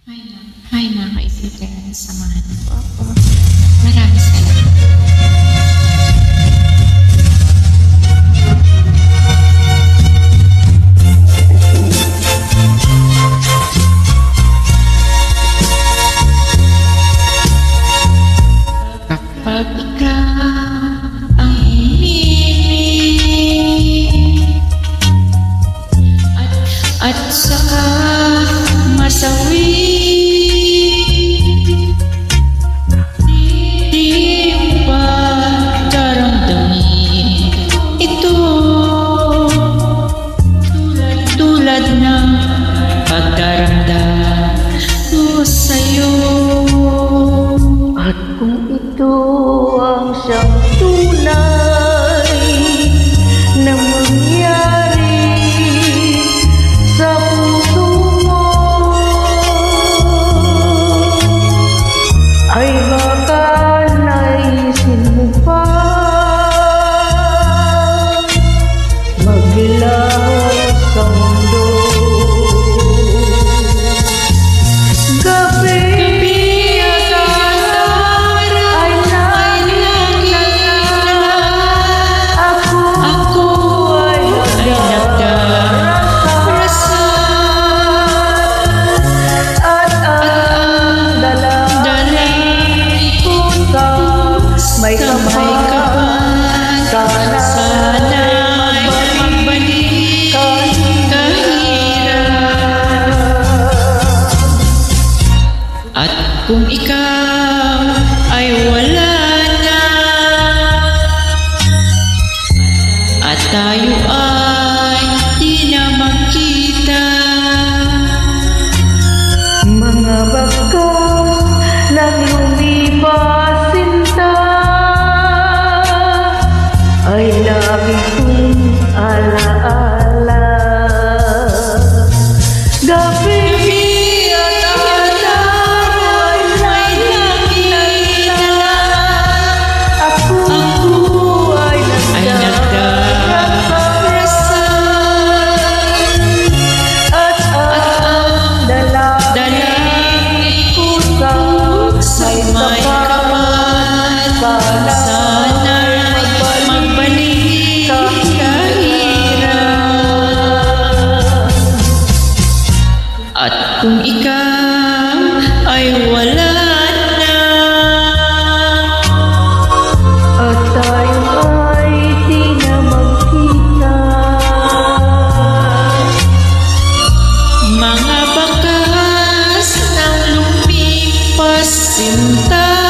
Hi mga kaibigan, samahan niyo po ako. Maraming salamat. Kapag ikaw ang umibig at saka masawi, di mo ba daramdamin ito tulad ng pagdaramdam ko sa'yo? At kung ito ang siyang tunay na mangyari sa puso mo, ay baka naisin mo pa maglaho sa mundo. May kapan, sana'y magbalik kahirap. At kung ikaw ay wala na, at tayo ay di na magkita, mga bakas ng lumipas sinta ay lagi kong alaala. Gabi at araw ay lagi nagdala, ako ay nagdarasal, at ang dalangin ko sa may kapan, sana'y magbalik kahirap. at kung ikaw ay wala na, at tayo ay di na magkita, mga bakas ng lumipas sinta